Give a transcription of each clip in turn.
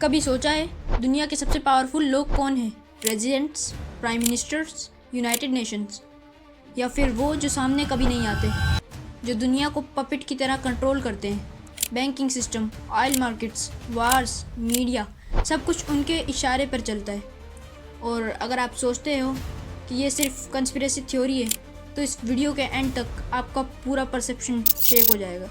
कभी सोचा है दुनिया के सबसे पावरफुल लोग कौन हैं? Presidents, prime ministers, United Nations, या फिर वो जो सामने कभी नहीं आते, जो दुनिया को पपेट की तरह कंट्रोल करते हैं? Banking system, oil markets, wars, media, सब कुछ उनके इशारे पर चलता है। और अगर आप सोचते हो कि ये सिर्फ कंस्पिरेसी थ्योरी है, तो इस वीडियो के एंड तक आपका पूरा परसेप्शन शेक हो जाएगा।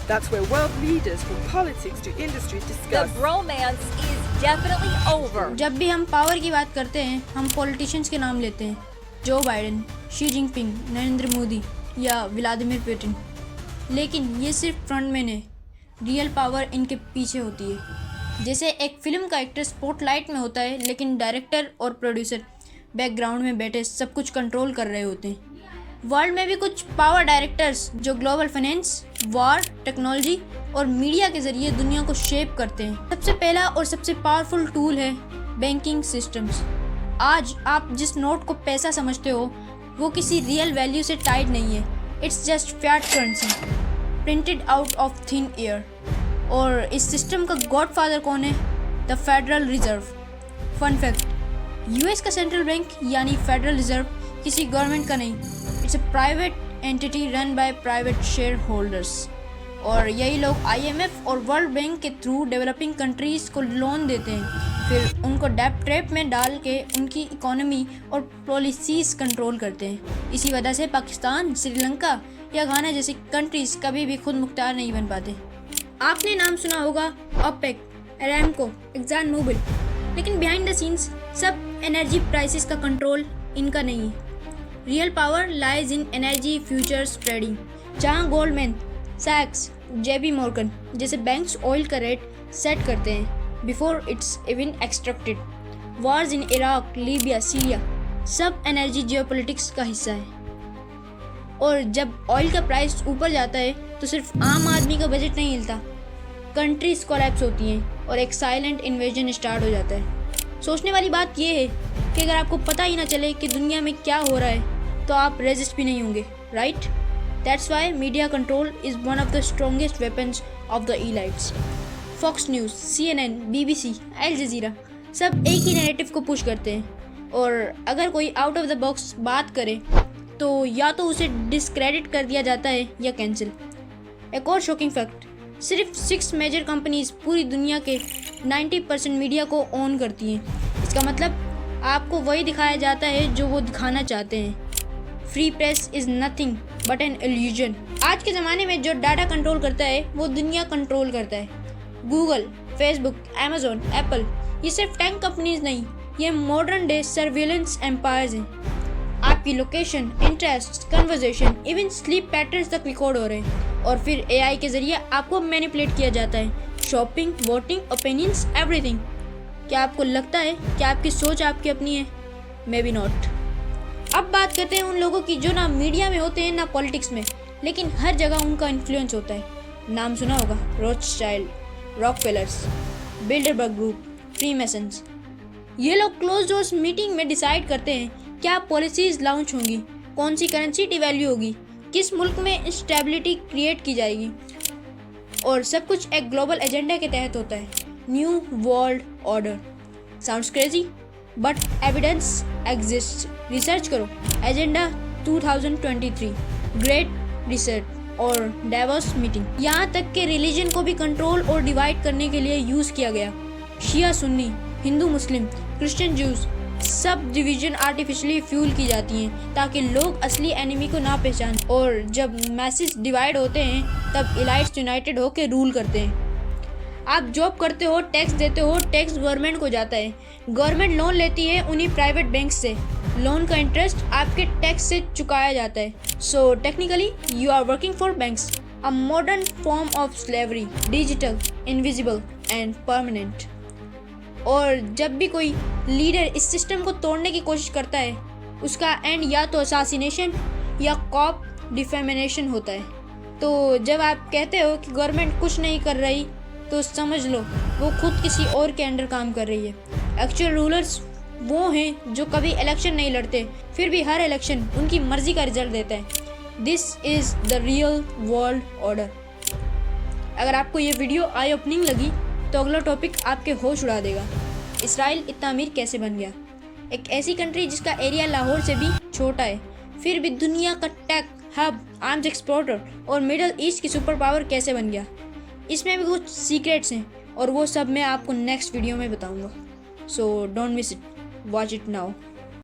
That's where world leaders from politics to industry The discuss. bromance is definitely over. जब भी हम पावर की बात करते हैं, हम पॉलिटिशियंस के नाम लेते हैं, Joe Biden, Xi Jinping, Narendra Modi या व्लादिमीर पुतिन। लेकिन ये सिर्फ फ्रंटमैन है, रियल पावर इनके पीछे होती है। जैसे एक फिल्म का एक्टर स्पॉटलाइट में होता है, लेकिन डायरेक्टर और प्रोड्यूसर बैकग्राउंड में बैठे सब कुछ कंट्रोल कर रहे होते हैं। वर्ल्ड में भी कुछ पावर डायरेक्टर्स जो ग्लोबल फाइनेंस, वॉर, टेक्नोलॉजी और मीडिया के जरिए दुनिया को शेप करते हैं। सबसे पहला और सबसे पावरफुल टूल है बैंकिंग सिस्टम्स। आज आप जिस नोट को पैसा समझते हो, वो किसी रियल वैल्यू से टाइड नहीं है। It's just fiat currency printed out of thin air. और इस सिस्टम का गॉडफादर कौन है? The Federal Reserve. Fun fact, US का सेंट्रल बैंक यानी फेडरल रिजर्व किसी गवर्नमेंट का नहीं, it's a private entity run by private share holders. और यही लोग आईएमएफ और वर्ल्ड बैंक के थ्रू डेवलपिंग कंट्रीज़ को लोन देते हैं, फिर उनको डेब्ट ट्रैप में डाल के उनकी इकोनॉमी और पॉलिसीज़ कंट्रोल करते हैं। इसी वजह से पाकिस्तान, श्रीलंका या घाना जैसी कंट्रीज़ कभी भी खुद मुख्तार नहीं बन पाते। आपने नाम सुना होगा ओपेक, अरामको, एक्सान मोबिल, लेकिन बिहाइंड द सीन्स सब एनर्जी प्राइसेस का कंट्रोल इनका नहीं है। Real power lies in energy futures trading, जहां गोल्डमैन सैक्स, जेबी मॉर्गन जैसे बैंक्स ऑयल का रेट सेट करते हैं before it's even extracted. Wars in Iraq, Libya, Syria सब एनर्जी जियोपॉलिटिक्स का हिस्सा है। और जब ऑयल का प्राइस ऊपर जाता है तो सिर्फ आम आदमी का बजट नहीं हिलता, कंट्रीज कोलैप्स होती हैं और एक साइलेंट इन्वेजन स्टार्ट हो जाता है। सोचने वाली बात यह है कि अगर आपको पता ही ना चले कि दुनिया में क्या हो रहा है, तो आप रेजिस्ट भी नहीं होंगे, right? That's why media control is one of the strongest weapons of the elites. Fox News, CNN, BBC, Al Jazeera सब एक ही नैरेटिव को पुश करते हैं। और अगर कोई आउट ऑफ द बॉक्स बात करे तो या तो उसे डिस्क्रेडिट कर दिया जाता है या कैंसिल। एक और शॉकिंग फैक्ट, सिर्फ 6 मेजर कंपनीज पूरी दुनिया के 90% मीडिया को ओन करती हैं। इसका मतलब आपको वही दिखाया जाता है जो वो दिखाना चाहते हैं। Free press is nothing but an illusion. आज के ज़माने में जो डाटा कंट्रोल करता है वो दुनिया कंट्रोल करता है। गूगल, फेसबुक, अमेजोन, एप्पल, ये सिर्फ टेक कंपनीज नहीं, ये मॉडर्न डे सर्विलेंस एम्पायर्स हैं। आपकी location, interest, conversation, even sleep patterns तक रिकॉर्ड हो रहे हैं और फिर एआई के ज़रिए आपको मैनिपुलेट किया जाता है। Shopping, voting, opinions, everything. क्या आपको लगता है कि आपकी सोच आपकी अपनी है? May be not. अब बात करते हैं उन लोगों की जो ना मीडिया में होते हैं ना पॉलिटिक्स में, लेकिन हर जगह उनका इन्फ्लुएंस होता है। नाम सुना होगा Rothschild, Rockefellers, Bilderberg group, Freemasons. ये लोग क्लोज डोर्स मीटिंग में डिसाइड करते हैं क्या पॉलिसीज़ लॉन्च होंगी, कौन सी करेंसी डिवैल्यू होगी, किस मुल्क में इंस्टेबिलिटी क्रिएट की जाएगी, और सब कुछ एक ग्लोबल एजेंडा के तहत होता है। New world order. Sounds crazy but evidence exist. Research करो। एजेंडा 2023, ग्रेट रिसेट और डावोस मीटिंग। यहाँ तक कि रिलीजन को भी कंट्रोल और डिवाइड करने के लिए यूज़ किया गया। Shia Sunni, Hindu Muslim, Christian Jews, सब डिवीजन आर्टिफिशियली फ्यूल की जाती हैं ताकि लोग असली एनिमी को ना पहचानें। और जब मैसेज डिवाइड होते हैं तब इलाइट्स यूनाइटेड होकर रूल करते हैं। आप जॉब करते हो, टैक्स देते हो, टैक्स गवर्नमेंट को जाता है, गवर्नमेंट लोन लेती है उन्हीं प्राइवेट बैंक से, लोन का इंटरेस्ट आपके टैक्स से चुकाया जाता है। So technically you are working for banks, a modern form of slavery, digital, invisible and permanent. और जब भी कोई लीडर इस सिस्टम को तोड़ने की कोशिश करता है, उसका एंड या तो असासिनेशन या कॉप डिफेमेनेशन होता है। तो जब आप कहते हो कि गवर्नमेंट कुछ नहीं कर रही, तो समझ लो वो खुद किसी और के अंडर काम कर रही है। एक्चुअल रूलर्स वो हैं जो कभी इलेक्शन नहीं लड़ते, फिर भी हर इलेक्शन उनकी मर्जी का रिजल्ट देता है। This is the real world order. अगर आपको ये वीडियो आई ओपनिंग लगी तो अगला टॉपिक आपके होश उड़ा देगा। इसराइल इतना अमीर कैसे बन गया? एक ऐसी कंट्री जिसका एरिया लाहौर से भी छोटा है, फिर भी दुनिया का टेक हब, आर्म्स एक्सपोर्टर और मिडल ईस्ट की सुपर पावर कैसे बन गया? इसमें भी कुछ सीक्रेट्स हैं और वो सब मैं आपको नेक्स्ट वीडियो में बताऊंगा। So don't miss it, watch it now.